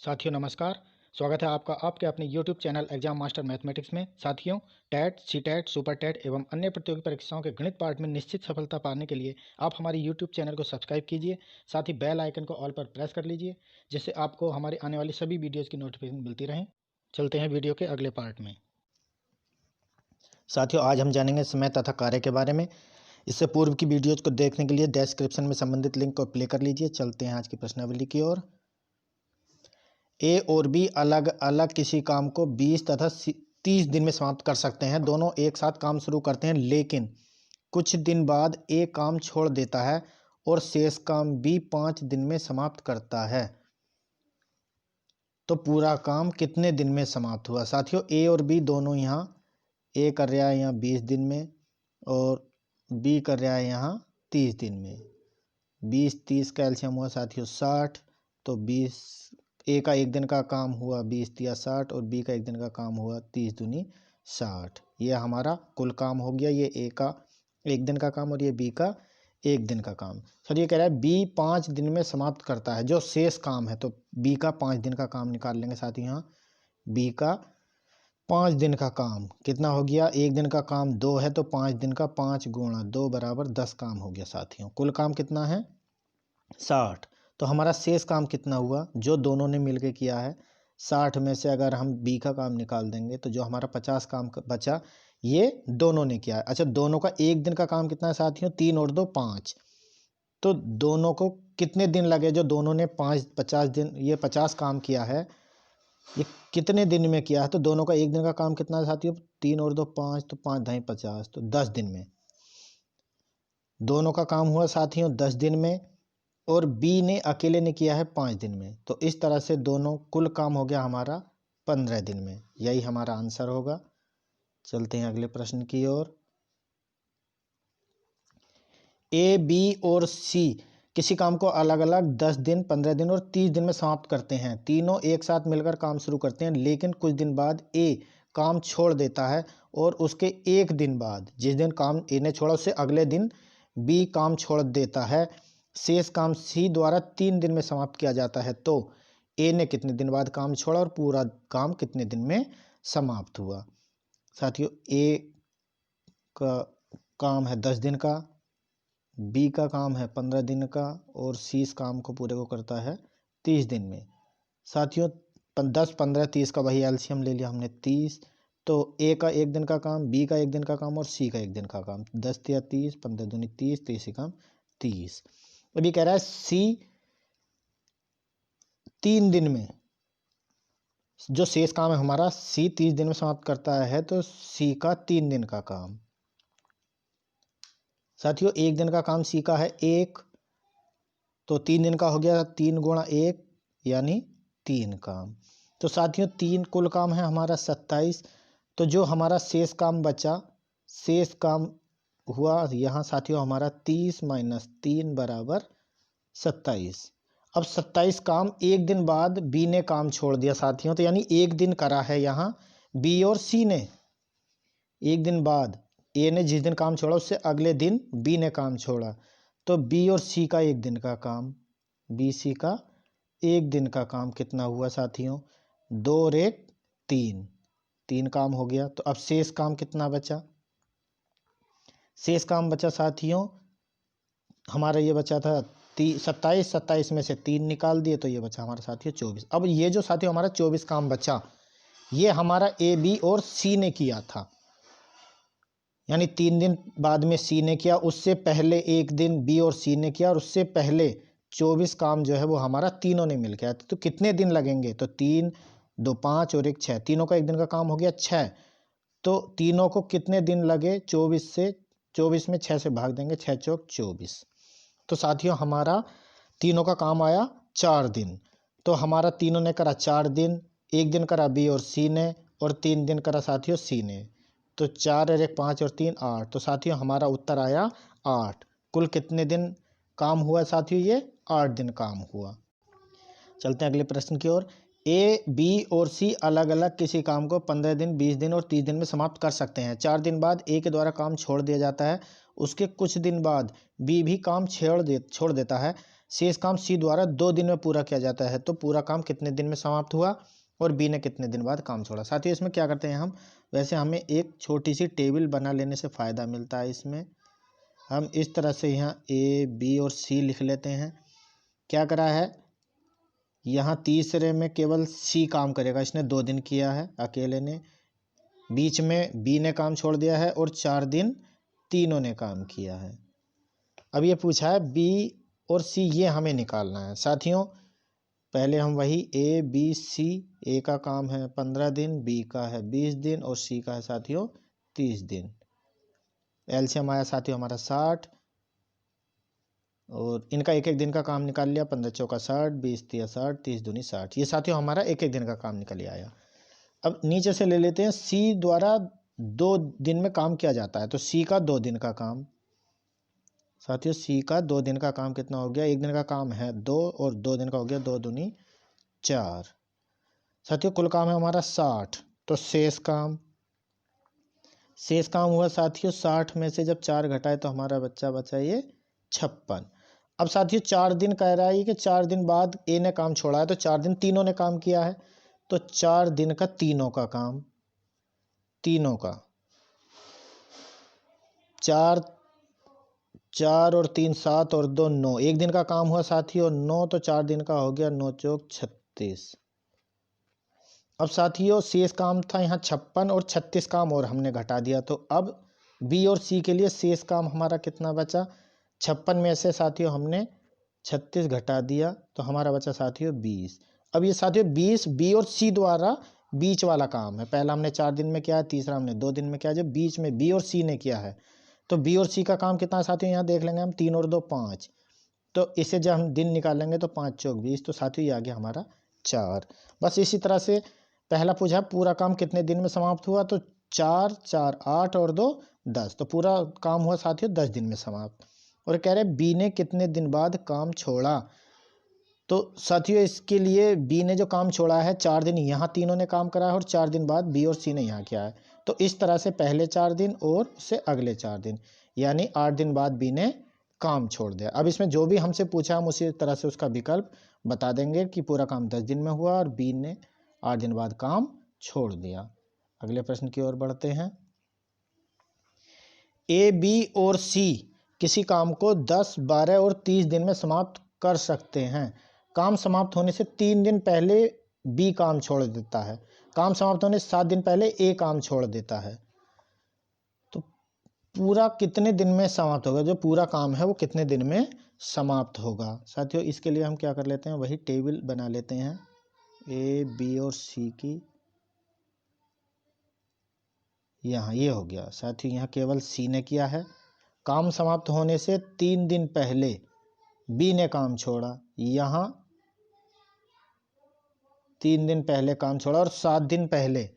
साथियों नमस्कार। स्वागत है आपका आपके अपने YouTube channel exam master mathematics में। साथियों, टेट, सीटेट, सुपर टेट एवं अन्य प्रतियोगी परीक्षाओं के गणित पाठ में निश्चित सफलता पाने के लिए आप हमारे YouTube चैनल को सब्सक्राइब कीजिए। साथ ही बेल आइकन को ऑल पर प्रेस कर लीजिए, जिससे आपको हमारे आने वाली सभी वीडियोज़ की नोटिफिकेशन मिलती रहें। चलते हैं वीडियो के अगले पार्ट में। साथियों, आज हम जानेंगे समय तथा कार्य के बारे में। इससे पूर्व की वीडियोज़ को देखने के लिए डिस्क्रिप्शन में संबंधित लिंक को प्ले कर लीजिए। चलते हैं आज की प्रश्नावली की ओर। ए और बी अलग अलग किसी काम को 20 तथा 30 दिन में समाप्त कर सकते हैं। दोनों एक साथ काम शुरू करते हैं, लेकिन कुछ दिन बाद ए काम छोड़ देता है और शेष काम बी 5 दिन में समाप्त करता है। तो पूरा काम कितने दिन में समाप्त हुआ? साथियों, ए और बी दोनों यहाँ, ए कर रहा है यहाँ 20 दिन में और बी कर रहा है यहाँ 30 दिन में। 20-30 का एलसीएम हुआ साथियों 60। तो 20 ए का एक दिन का काम हुआ 20 या 60 और बी का एक दिन का काम हुआ 30 दूनी 60। ये हमारा कुल काम हो गया। ये ए का एक दिन का काम और ये बी का एक दिन का काम। सर ये कह रहा है बी 5 दिन में समाप्त करता है जो शेष काम है। तो बी का 5 दिन का काम निकाल लेंगे साथियों। यहाँ बी का 5 दिन का काम कितना हो गया? एक दिन का काम 2 है तो 5 दिन का 5 गुणा 2 बराबर 10 काम हो गया साथियों। कुल काम कितना है? 60। तो हमारा शेष काम कितना हुआ जो दोनों ने मिलकर किया है? 60 में से अगर हम बी का काम निकाल देंगे तो जो हमारा 50 काम बचा ये दोनों ने किया है। अच्छा, दोनों का एक दिन का काम कितना है साथियों? 3 और 2 5। तो दोनों को कितने दिन लगे? जो दोनों ने 50 दिन ये 50 काम किया है, ये कितने दिन में किया है? तो दोनों का एक दिन का काम कितना है साथियों? 3 और 2 5, तो 5 ढाई 50, तो 10 दिन में दोनों का काम हुआ साथियों 10 दिन में। और बी ने अकेले ने किया है 5 दिन में। तो इस तरह से दोनों कुल काम हो गया हमारा 15 दिन में। यही हमारा आंसर होगा। चलते हैं अगले प्रश्न की ओर। ए, बी और सी किसी काम को अलग अलग 10 दिन, 15 दिन और 30 दिन में समाप्त करते हैं। तीनों एक साथ मिलकर काम शुरू करते हैं, लेकिन कुछ दिन बाद ए काम छोड़ देता है और उसके एक दिन बाद, जिस दिन काम ए ने छोड़ा उससे अगले दिन बी काम छोड़ देता है। शेष काम सी द्वारा 3 दिन में समाप्त किया जाता है। तो ए ने कितने दिन बाद काम छोड़ा और पूरा काम कितने दिन में समाप्त हुआ? साथियों, ए का काम है 10 दिन का, बी का काम है 15 दिन का और सी इस काम को पूरे को करता है 30 दिन में। साथियों 10, 15, 30 का वही एलसीएम ले लिया हमने 30। तो ए का एक दिन का काम, बी का एक दिन का काम और सी का एक दिन का काम। 10 या 30, 15 दूनी 30, 30 काम 30। अभी कह रहा है सी 3 दिन में, जो शेष काम है हमारा सी 30 दिन में समाप्त करता है। तो सी का 3 दिन का काम। साथियों एक दिन का काम सी का है 1, तो 3 दिन का हो गया 3 गुणा 1 यानी 3 काम। तो साथियों 3 कुल काम है हमारा 27। तो जो हमारा शेष काम बचा, शेष काम हुआ यहाँ साथियों हमारा 30 माइनस 3 बराबर 27। अब 27 काम एक दिन बाद बी ने काम छोड़ दिया साथियों। तो यानी एक दिन करा है यहाँ बी और सी ने। एक दिन बाद ए ने जिस दिन काम छोड़ा उससे अगले दिन बी ने काम छोड़ा। तो बी और सी का एक दिन का काम, बी सी का एक दिन का काम कितना हुआ साथियों? 2 और 1 3, 3 काम हो गया। तो अब शेष काम कितना बचा? शेष काम बचा साथियों हमारा ये बचा था 27, 27 में से 3 निकाल दिए तो ये बचा हमारा साथियों 24। अब ये जो साथियों हमारा 24 काम बचा, ये हमारा ए, बी और सी ने किया था। यानी 3 दिन बाद में सी ने किया, उससे पहले एक दिन बी और सी ने किया और उससे पहले 24 काम जो है वो हमारा तीनों ने मिल गया। तो कितने दिन लगेंगे? तो 3, 2 5 और 1 6, तीनों का एक दिन का काम हो गया 6। तो तीनों को कितने दिन लगे? 24 में 6 से भाग देंगे, 6 चौक 24। तो साथियों हमारा तीनों का काम आया 4 दिन। तो हमारा तीनों ने करा 4 दिन, एक दिन करा बी और सी ने और 3 दिन करा साथियों सी ने। तो 4 और 1 5 और 3 8। तो साथियों हमारा उत्तर आया 8। कुल कितने दिन काम हुआ साथियों? ये 8 दिन काम हुआ। चलते हैं अगले प्रश्न की ओर। ए, बी और सी अलग अलग किसी काम को 15 दिन, 20 दिन और 30 दिन में समाप्त कर सकते हैं। 4 दिन बाद ए के द्वारा काम छोड़ दिया जाता है, उसके कुछ दिन बाद बी भी काम छोड़ देता है। शेष काम सी द्वारा 2 दिन में पूरा किया जाता है, तो पूरा काम कितने दिन में समाप्त हुआ और बी ने कितने दिन बाद काम छोड़ा। साथियों इसमें क्या करते हैं हम, वैसे हमें एक छोटी सी टेबल बना लेने से फ़ायदा मिलता है। इसमें हम इस तरह से यहाँ ए बी और सी लिख लेते हैं। क्या करा है, यहाँ तीसरे में केवल सी काम करेगा, इसने 2 दिन किया है अकेले ने, बीच में बी ने काम छोड़ दिया है और 4 दिन तीनों ने काम किया है। अब ये पूछा है बी और सी, ये हमें निकालना है। साथियों पहले हम वही ए बी सी, ए का काम है 15 दिन, बी का है 20 दिन और सी का है साथियों 30 दिन। एलसीएम आया साथियों हमारा 60 और इनका एक एक दिन का काम निकाल लिया, 15 चौका 60, 20 तिया 60, 30 दूनी 60। ये साथियों हमारा एक एक दिन का काम निकल आया। अब नीचे से ले लेते हैं, सी द्वारा 2 दिन में काम किया जाता है, तो सी का 2 दिन का काम। साथियों सी का 2 दिन का काम कितना हो गया, एक दिन का काम है 2 और 2 दिन का हो गया 2 दूनी 4। साथियों कुल काम है हमारा 60, तो शेष काम हुआ साथियों 60 में से जब 4 घटाए तो हमारा बच्चा बचा ये 56। अब साथियों 4 दिन कह रहा है कि 4 दिन बाद ए ने काम छोड़ा है, तो 4 दिन तीनों ने काम किया है, तो 4 दिन का तीनों का काम, तीनों का 4 4 और 3 7 और 2 9, एक दिन का काम हुआ साथियों 9, तो 4 दिन का हो गया 9 चौक 36। अब साथियों शेष काम था यहाँ 56 और 36 काम और हमने घटा दिया, तो अब बी और सी के लिए शेष काम हमारा कितना बचा, 56 में से साथियों हमने 36 घटा दिया तो हमारा बचा साथियों 20। अब ये साथियों 20 बी और सी द्वारा बीच वाला काम है, पहला हमने 4 दिन में किया है, तीसरा हमने 2 दिन में किया, जब बीच में बी और सी ने किया है तो बी और सी का काम कितना है साथियों, यहाँ देख लेंगे हम 3 और 2 5, तो इसे जब हम दिन निकालेंगे तो 5 चौक 20, तो साथियों ये आ गया हमारा 4। बस इसी तरह से पहला पूछा पूरा काम कितने दिन में समाप्त हुआ, तो 4 4 8 और 2 10, तो पूरा काम हुआ साथियों 10 दिन में समाप्त। और कह रहे बी ने कितने दिन बाद काम छोड़ा, तो साथियों इसके लिए बी ने जो काम छोड़ा है 4 दिन यहाँ तीनों ने काम करा है और 4 दिन बाद बी और सी ने यहाँ किया है, तो इस तरह से पहले 4 दिन और उससे अगले 4 दिन, यानी 8 दिन बाद बी ने काम छोड़ दिया। अब इसमें जो भी हमसे पूछा हम उसी तरह से उसका विकल्प बता देंगे कि पूरा काम 10 दिन में हुआ और बी ने 8 दिन बाद काम छोड़ दिया। अगले प्रश्न की ओर बढ़ते हैं। ए बी और सी किसी काम को 10 12 और 30 दिन में समाप्त कर सकते हैं। काम समाप्त होने से 3 दिन पहले बी काम छोड़ देता है, काम समाप्त होने से 7 दिन पहले ए काम छोड़ देता है, तो पूरा कितने दिन में समाप्त होगा, जो पूरा काम है वो कितने दिन में समाप्त होगा। साथियों इसके लिए हम क्या कर लेते हैं, वही टेबल बना लेते हैं ए बी और सी की। यहाँ ये हो गया साथियों, यहाँ केवल सी ने किया है, काम समाप्त होने से 3 दिन पहले बी ने काम छोड़ा, यहाँ 3 दिन पहले काम छोड़ा और 7 दिन पहले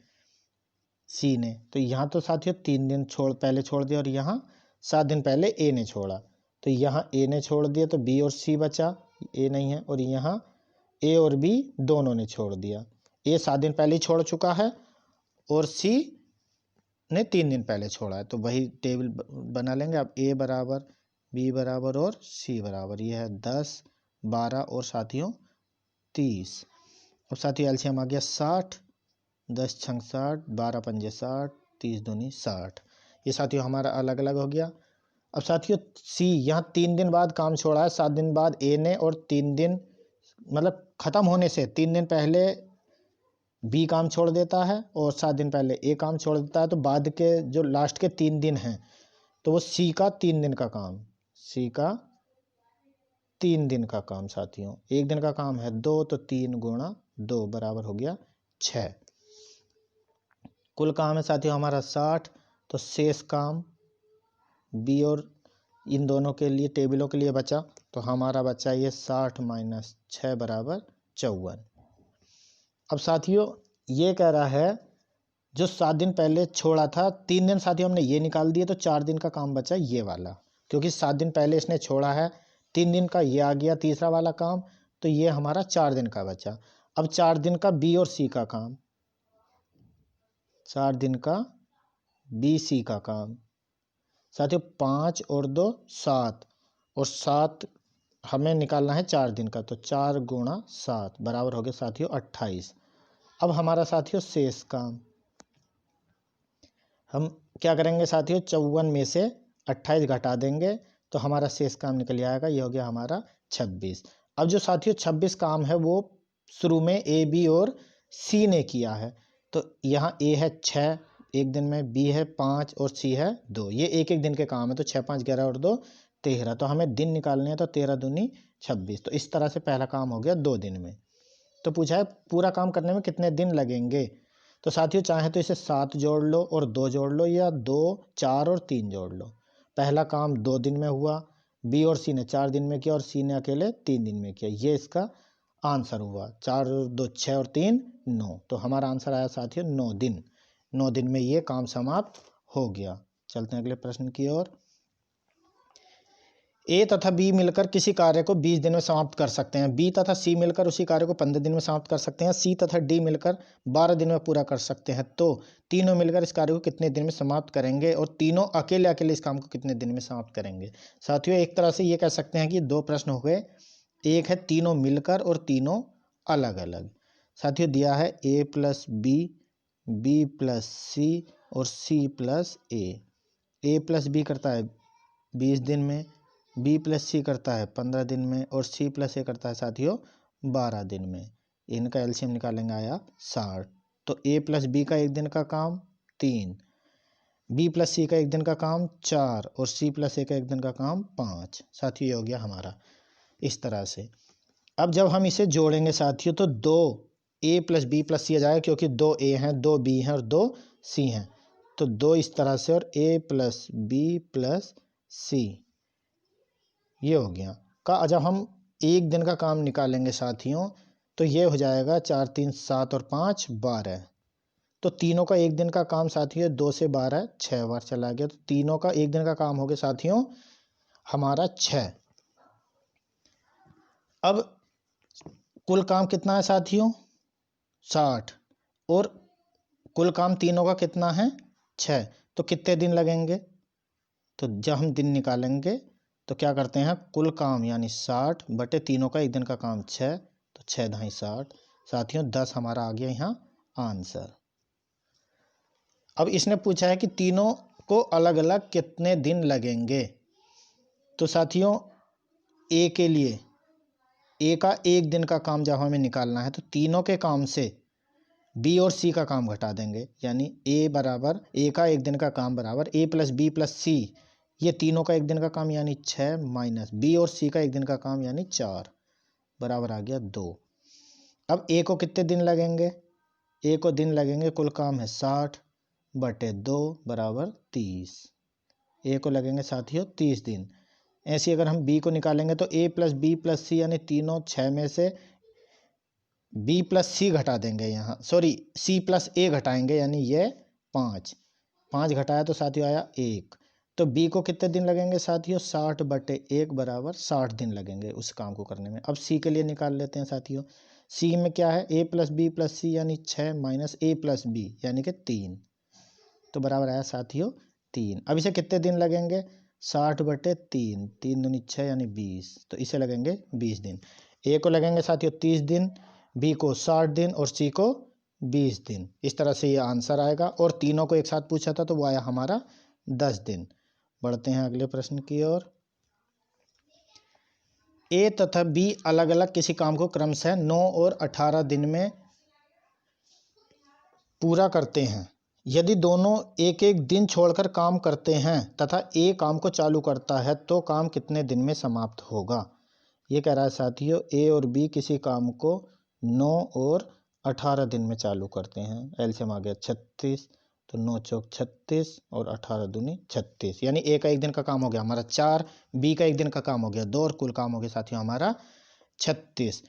सी ने, तो यहाँ तो साथियों 3 दिन पहले छोड़ दिया और यहाँ 7 दिन पहले ए ने छोड़ा, तो यहाँ ए ने छोड़ दिया तो बी और सी बचा, ए नहीं है, और यहाँ ए और बी दोनों ने छोड़ दिया। ए 7 दिन पहले ही छोड़ चुका है और सी ने 3 दिन पहले छोड़ा है, तो वही टेबल बना लेंगे। अब ए बराबर बी बराबर और सी बराबर, ये है 10 12 और साथियों 30। अब साथियों एलसीएम आ गया 60, 10 छंग 60, 12 पंजे 60, 30 दूनी 60। ये साथियों हमारा अलग अलग हो गया। अब साथियों सी यहाँ 3 दिन बाद काम छोड़ा है, 7 दिन बाद ए ने, और 3 दिन मतलब खत्म होने से 3 दिन पहले बी काम छोड़ देता है और 7 दिन पहले ए काम छोड़ देता है, तो बाद के जो लास्ट के 3 दिन हैं तो वो सी का 3 दिन का काम, सी का 3 दिन का काम साथियों, एक दिन का काम है 2, तो 3 गुणा 2 बराबर हो गया 6। कुल काम है साथियों हमारा 60, तो शेष काम बी और इन दोनों के लिए टेबलों के लिए बचा, तो हमारा बचा ये 60 माइनस 6 बराबर 54। अब साथियों ये कह रहा है जो 7 दिन पहले छोड़ा था 3 दिन साथियों हमने ये निकाल दिए, तो 4 दिन का काम बचा ये वाला, क्योंकि 7 दिन पहले इसने छोड़ा है, 3 दिन का ये आ गया तीसरा वाला काम, तो ये हमारा 4 दिन का बचा। अब 4 दिन का बी और सी का काम, 4 दिन का बी सी का काम साथियों 5 और 2 7 और 7 हमें निकालना है 4 दिन का, तो 4 गुणा 7 बराबर हो गया साथियों 28। अब हमारा साथियों शेष काम हम क्या करेंगे साथियों, 54 में से 28 घटा देंगे तो हमारा शेष काम निकल आएगा, ये हो गया हमारा 26। अब जो साथियों 26 काम है वो शुरू में ए बी और सी ने किया है, तो यहाँ ए है 6 एक दिन में, बी है 5 और सी है 2। ये एक एक दिन के काम है, तो 6 5 11 और 2 13। तो हमें दिन निकालने हैं, तो 13 दूनी 26। तो इस तरह से पहला काम हो गया 2 दिन में। तो पूछा है पूरा काम करने में कितने दिन लगेंगे। तो साथियों चाहे तो इसे 7 जोड़ लो और 2 जोड़ लो, या 2 4 और 3 जोड़ लो। पहला काम 2 दिन में हुआ, बी और सी ने 4 दिन में किया और सी ने अकेले 3 दिन में किया। ये इसका आंसर हुआ। 4 और 2 6 और 3 9। तो हमारा आंसर आया साथियों 9 दिन। 9 दिन में ये काम समाप्त हो गया। चलते हैं अगले प्रश्न की ओर। ए तथा बी मिलकर किसी कार्य को 20 दिन में समाप्त कर सकते हैं। बी तथा सी मिलकर उसी कार्य को 15 दिन में समाप्त कर सकते हैं। सी तथा डी मिलकर 12 दिन में पूरा कर सकते हैं। तो तीनों मिलकर इस कार्य को कितने दिन में समाप्त करेंगे, और तीनों अकेले अकेले इस काम को कितने दिन में समाप्त करेंगे। साथियों एक तरह से ये कह सकते हैं कि 2 प्रश्न हो गए। एक है तीनों मिलकर और तीनों अलग अलग। साथियों दिया है ए प्लस बी प्लस सी और सी प्लस ए प्लस बी करता है 20 दिन में, बी प्लस सी करता है 15 दिन में, और सी प्लस ए करता है साथियों 12 दिन में। इनका एलसीएम निकालेंगे आया 60। तो ए प्लस बी का एक दिन का काम 3, बी प्लस सी का एक दिन का काम 4 और सी प्लस ए का एक दिन का काम 5। साथियों ये हो गया हमारा इस तरह से। अब जब हम इसे जोड़ेंगे साथियों तो 2 ए प्लस बी प्लस सी आ जाएगा, क्योंकि 2 ए हैं 2 बी हैं और 2 सी हैं। तो 2 इस तरह से और ए प्लस बी प्लस सी ये हो गया का। जब हम एक दिन का काम निकालेंगे साथियों तो ये हो जाएगा 4 3 7 और 5 12। तो तीनों का एक दिन का काम साथियों 2 से 12 6 बार चला गया। तो तीनों का एक दिन का काम हो गया साथियों हमारा 6। अब कुल काम कितना है साथियों 60, और कुल काम तीनों का कितना है 6। तो कितने दिन लगेंगे। तो जब हम दिन निकालेंगे तो क्या करते हैं, कुल काम यानी 60 बटे तीनों का एक दिन का काम 6, तो 6 ढाई 60। साथियों 10 हमारा आ गया यहाँ आंसर। अब इसने पूछा है कि तीनों को अलग अलग कितने दिन लगेंगे। तो साथियों ए के लिए ए का एक दिन का काम जब हमें निकालना है तो तीनों के काम से बी और सी का काम घटा देंगे, यानी ए बराबर ए का एक दिन का काम बराबर ए प्लस बी प्लस सी, ये तीनों का एक दिन का काम यानी 6 माइनस बी और सी का एक दिन का काम यानी 4 बराबर आ गया 2। अब ए को कितने दिन लगेंगे, ए को दिन लगेंगे, कुल काम है 60 बटे 2 बराबर 30। ए को लगेंगे साथियों 30 दिन। ऐसे अगर हम बी को निकालेंगे तो ए प्लस बी प्लस सी यानी तीनों 6 में से बी प्लस सी घटा देंगे, यहाँ सॉरी सी प्लस ए घटाएंगे, यानी ये 5 घटाया तो साथियों आया 1। तो बी को कितने दिन लगेंगे साथियों 60 बटे 1 बराबर 60 दिन लगेंगे उस काम को करने में। अब सी के लिए निकाल लेते हैं साथियों। सी में क्या है ए प्लस बी प्लस सी यानी 6 माइनस ए प्लस बी यानी कि 3, तो बराबर आया साथियों 3। अब इसे कितने दिन लगेंगे 60 बटे 3, 3 दूनी 6 यानी 20, तो इसे लगेंगे 20 दिन। ए को लगेंगे साथियों 30 दिन, बी को 60 दिन और सी को 20 दिन। इस तरह से ये आंसर आएगा, और तीनों को एक साथ पूछा था तो वो आया हमारा 10 दिन। बढ़ते हैं अगले प्रश्न की ओर। ए तथा बी अलग अलग किसी काम को क्रमशः 9 और 18 दिन में पूरा करते हैं। यदि दोनों एक एक दिन छोड़कर काम करते हैं तथा ए काम को चालू करता है तो काम कितने दिन में समाप्त होगा। ये कह रहा है साथियों ए और बी किसी काम को 9 और 18 दिन में चालू करते हैं। एलसीएम आ गया 36, तो 9 चौक 36 और 18 दूनी 36, यानी ए का एक दिन का काम हो गया हमारा 4, बी का एक दिन का काम हो गया 2 और कुल काम हो गया साथियों हमारा 36।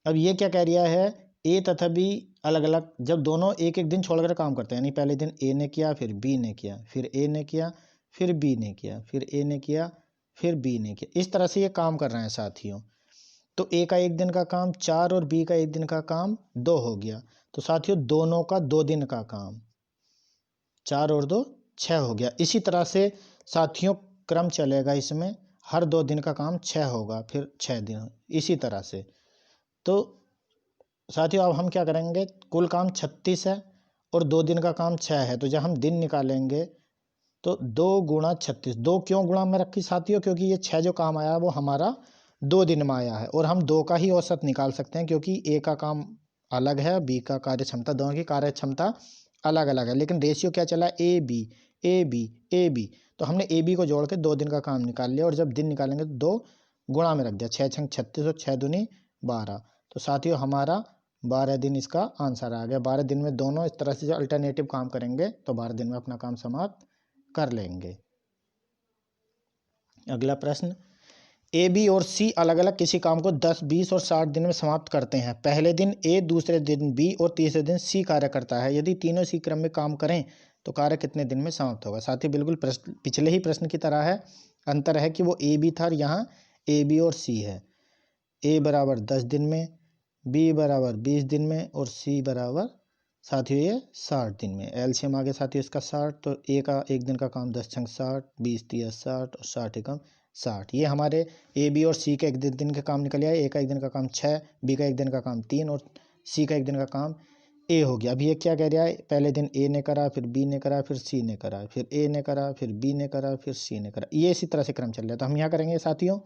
अब ये क्या कह रहा है ए तथा बी अलग अलग जब दोनों एक एक दिन छोड़कर काम करते हैं, यानी पहले दिन ए ने किया फिर बी ने किया फिर ए ने किया फिर बी ने किया फिर ए ने किया फिर बी ने किया, इस तरह से ये काम कर रहे हैं साथियों। तो ए का एक दिन का काम 4 और बी का एक दिन का काम 2 हो गया। तो साथियों दोनों का 2 दिन का काम 4 और 2 6 हो गया। इसी तरह से साथियों क्रम चलेगा इसमें। हर 2 दिन का काम 6 होगा, फिर 6 दिन, इसी तरह से। तो साथियों अब हम क्या करेंगे, कुल काम 36 है और 2 दिन का काम 6 है, तो जब हम दिन निकालेंगे तो 2 गुणा 36, 2 क्यों गुणा में रखी साथियों, क्योंकि ये 6 जो काम आया वो हमारा 2 दिन में आया है, और हम 2 का ही औसत निकाल सकते हैं क्योंकि ए का काम अलग है, बी का कार्य क्षमता, दोनों की कार्य क्षमता अलग अलग है, लेकिन रेशियो क्या चला, A B A B A B. तो हमने ए बी को जोड़ के 2 दिन का काम निकाल लिया, और जब दिन निकालेंगे तो 2 गुणा में रख दिया, 6 छंग 36 और 6 दूनी 12। तो साथियों हमारा 12 दिन इसका आंसर आ गया। 12 दिन में दोनों इस तरह से जो अल्टरनेटिव काम करेंगे तो 12 दिन में अपना काम समाप्त कर लेंगे। अगला प्रश्न, ए बी और सी अलग अलग किसी काम को 10, 20 और 60 दिन में समाप्त करते हैं। पहले दिन ए, दूसरे दिन बी और तीसरे दिन सी कार्य करता है। यदि तीनों इसी क्रम में काम करें तो कार्य कितने दिन में समाप्त होगा। साथ ही बिल्कुल प्रश्न पिछले ही प्रश्न की तरह है, अंतर है कि वो ए बी था और यहाँ ए बी और सी है। ए बराबर 10 दिन में, बी बराबर 20 दिन में और सी बराबर साथियों ये 60 दिन में। एलसीएम आ गया साथियों इसका 60, तो ए का एक दिन का काम 10 छंग 60, 20 तिया 60 और 60 एकम 60। ये हमारे ए बी और सी का एक दिन का काम निकल आया। ए का एक दिन का काम 6, बी का एक दिन का काम 3 और सी का एक दिन का काम ए हो गया। अभी ये क्या कह रहा है, पहले दिन ए ने करा, फिर बी ने करा, फिर सी ने करा, फिर ए ने करा, फिर बी ने करा, फिर सी ने करा, ये इसी तरह से क्रम चल रहा है। तो हम यहाँ करेंगे साथियों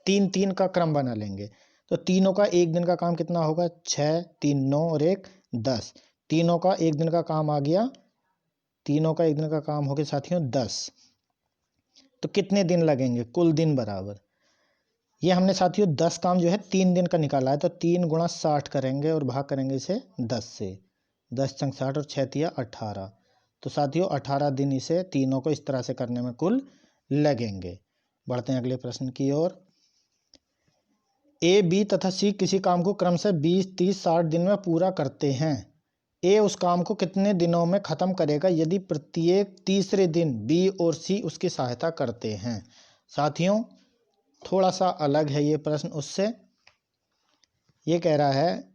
3-3 का क्रम बना लेंगे। तो तीनों का एक दिन का काम कितना होगा, 6, 3 9 और 1 10। तीनों का एक दिन का काम आ गया, तीनों का एक दिन का काम हो गया साथियों 10। तो कितने दिन लगेंगे, कुल दिन बराबर, ये हमने साथियों 10 काम जो है 3 दिन का निकाला है, तो 3 गुणा 60 करेंगे और भाग करेंगे इसे 10 से। 10 छंग 60 और 6 तिया 18। तो साथियों 18 दिन इसे तीनों को इस तरह से करने में कुल लगेंगे। बढ़ते हैं अगले प्रश्न की ओर। ए, बी तथा सी किसी काम को क्रमशः 20, 30, 60 दिन में पूरा करते हैं। ए उस काम को कितने दिनों में खत्म करेगा यदि प्रत्येक तीसरे दिन बी और सी उसकी सहायता करते हैं। साथियों थोड़ा सा अलग है ये प्रश्न उससे। ये कह रहा है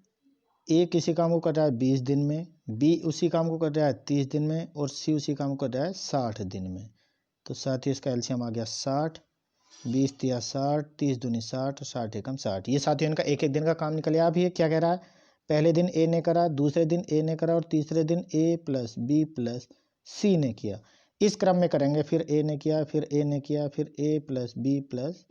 ए किसी काम को कर रहा है 20 दिन में, बी उसी काम को कर रहा है 30 दिन में और सी उसी काम को कर रहा है 60 दिन में। तो साथियों इसका एलसीएम आ गया 60, 20 तिया 60, 30 दूनी 60 और 60 एकम 60। ये साथियों इनका एक एक दिन का काम निकल गया। अभी ये क्या कह रहा है, पहले दिन ए ने करा, दूसरे दिन ए ने करा और तीसरे दिन ए प्लस बी प्लस सी ने किया। इस क्रम में करेंगे, फिर ए ने किया, फिर ए ने किया, फिर ए प्लस बी प्लस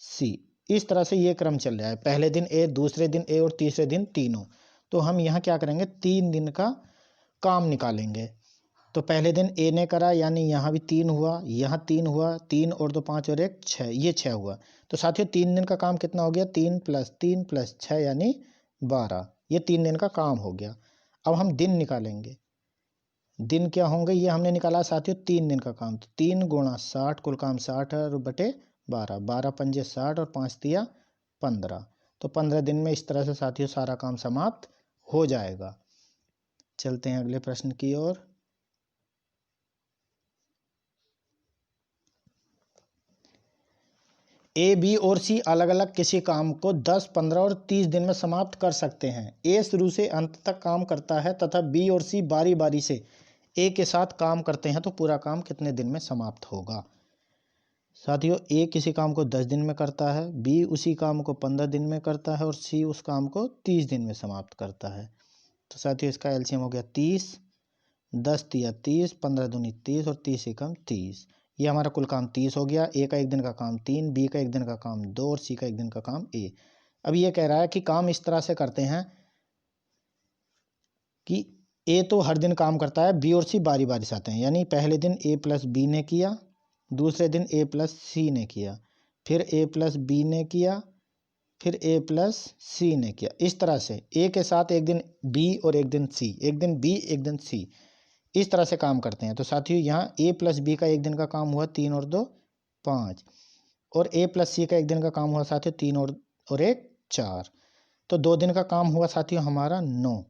सी। इस तरह से ये क्रम चल रहा है, पहले दिन ए, दूसरे दिन ए और तीसरे दिन तीनों। तो हम यहाँ क्या करेंगे, 3 दिन का काम निकालेंगे। तो पहले दिन ए ने करा यानी यहाँ भी 3 हुआ, यहाँ 3 हुआ, 3 और 2 5 और 1 6, ये 6 हुआ। तो साथियों 3 दिन का काम कितना हो गया, 3 + 3 + 6 यानी 12। ये 3 दिन का काम हो गया। अब हम दिन निकालेंगे, दिन क्या होंगे ये हमने निकाला साथियों 3 दिन का काम। तो 3 गुणा 60, कुल काम 60 है और बटे 12, 12 पंजे 60 और 5 तिया 15। तो 15 दिन में इस तरह से साथियों सारा काम समाप्त हो जाएगा। चलते हैं अगले प्रश्न की ओर। ए, बी और सी अलग अलग किसी काम को 10, 15 और 30 दिन में समाप्त कर सकते हैं। ए शुरू से अंत तक काम करता है तथा बी और सी बारी बारी से ए के साथ काम करते हैं, तो पूरा काम कितने दिन में समाप्त होगा। साथियों ए किसी काम को 10 दिन में करता है, बी उसी काम को 15 दिन में करता है और सी उस काम को 30 दिन में समाप्त करता है। तो साथियों इसका एलसीएम हो गया 30, 10 तिया 30, 15 दूनी 30 और 30 एकम 30। ये हमारा कुल काम 30 हो गया। ए का एक दिन का काम 3, बी का एक दिन का काम 2 और सी का एक दिन का काम ए। अब ये कह रहा है कि काम इस तरह से करते हैं कि ए तो हर दिन काम करता है, बी और सी बारी बारी से आते हैं, यानी पहले दिन ए प्लस बी ने किया, दूसरे दिन ए प्लस सी ने किया, फिर ए प्लस बी ने किया, फिर ए प्लस सी ने किया। इस तरह से ए के साथ एक दिन बी और एक दिन सी, एक दिन बी एक दिन सी, इस तरह से काम करते हैं। तो साथियों यहाँ ए प्लस बी का एक दिन का काम हुआ 3 और 2 5 और ए प्लस सी का एक दिन का काम हुआ साथियों 3 और 1 4। तो 2 दिन का काम हुआ साथियों हमारा 9।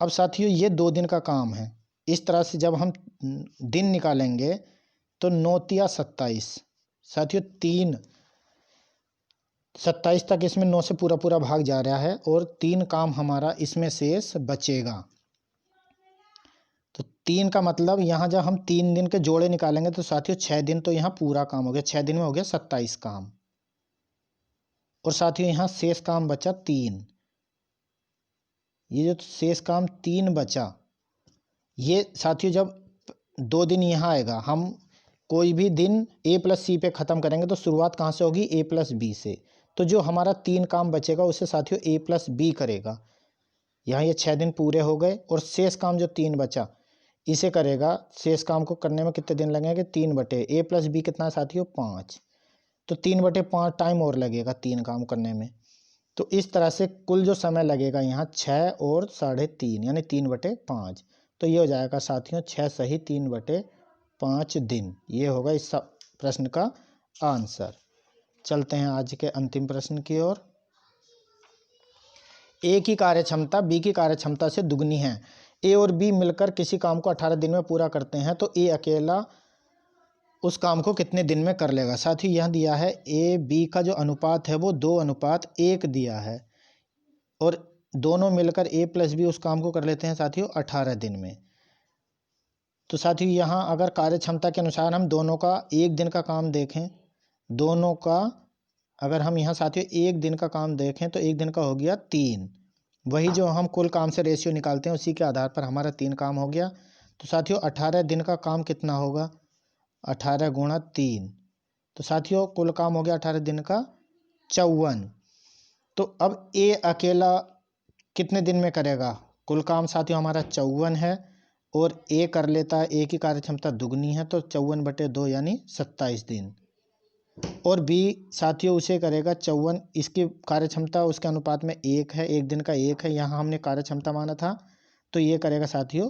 अब साथियों ये 2 दिन का काम है। इस तरह से जब हम दिन निकालेंगे तो 9 तिया 27 साथियों 3 27 तक इसमें 9 से पूरा पूरा भाग जा रहा है और 3 काम हमारा इसमें शेष बचेगा। तो 3 का मतलब यहाँ जब हम 3 दिन के जोड़े निकालेंगे तो साथियों 6 दिन तो यहाँ पूरा काम हो गया, 6 दिन में हो गया 27 काम। और साथियों यहाँ शेष काम बचा 3। ये जो शेष काम 3 बचा, ये साथियों जब 2 दिन यहाँ आएगा, हम कोई भी दिन a प्लस सी पे ख़त्म करेंगे तो शुरुआत कहाँ से होगी, a प्लस बी से। तो जो हमारा 3 काम बचेगा उसे साथियों a प्लस बी करेगा। यहाँ ये 6 दिन पूरे हो गए और शेष काम जो 3 बचा इसे करेगा। शेष काम को करने में कितने दिन लगेंगे, 3 a प्लस बी कितना है साथियों, 5। तो 3/5 टाइम और लगेगा 3 काम करने में। तो इस तरह से कुल जो समय लगेगा यहाँ 6 और 3.5 यानी 3/5। तो ये हो जाएगा साथियों 6 सही 3/5 दिन। ये होगा इस प्रश्न का आंसर। चलते हैं आज के अंतिम प्रश्न की ओर। ए की कार्यक्षमता बी की कार्यक्षमता से दुगनी है। ए और बी मिलकर किसी काम को 18 दिन में पूरा करते हैं तो ए अकेला उस काम को कितने दिन में कर लेगा। साथियों यह दिया है ए बी का जो अनुपात है वो 2:1 दिया है और दोनों मिलकर ए प्लस बी उस काम को कर लेते हैं साथियों 18 दिन में। तो साथियों यहाँ अगर कार्यक्षमता के अनुसार हम दोनों का 1 दिन का काम देखें, दोनों का अगर हम यहाँ साथियों 1 दिन का काम देखें तो 1 दिन का हो गया 3। वही जो हम कुल काम से रेशियो निकालते हैं उसी के आधार पर हमारा 3 काम हो गया। तो साथियों 18 दिन का काम कितना होगा, 18 गुणा 3। तो साथियों कुल काम हो गया 18 दिन का 54। तो अब ए अकेला कितने दिन में करेगा, कुल काम साथियों हमारा 54 है और ए कर लेता है, ए की कार्यक्षमता दुगनी है तो 54/2 यानी 27 दिन। और बी साथियों उसे करेगा 54, इसकी कार्यक्षमता उसके अनुपात में 1 है, 1 दिन का 1 है, यहाँ हमने कार्यक्षमता माना था तो ये करेगा साथियों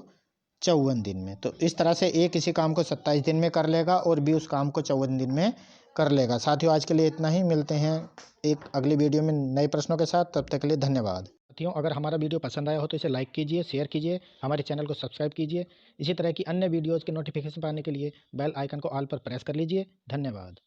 54 दिन में। तो इस तरह से ए किसी काम को 27 दिन में कर लेगा और बी उस काम को 54 दिन में कर लेगा। साथियों आज के लिए इतना ही, मिलते हैं एक अगली वीडियो में नए प्रश्नों के साथ। तब तक के लिए धन्यवाद। साथियों अगर हमारा वीडियो पसंद आया हो तो इसे लाइक कीजिए, शेयर कीजिए, हमारे चैनल को सब्सक्राइब कीजिए। इसी तरह की अन्य वीडियोज़ के नोटिफिकेशन पाने के लिए बेल आइकन को ऑल पर प्रेस कर लीजिए। धन्यवाद।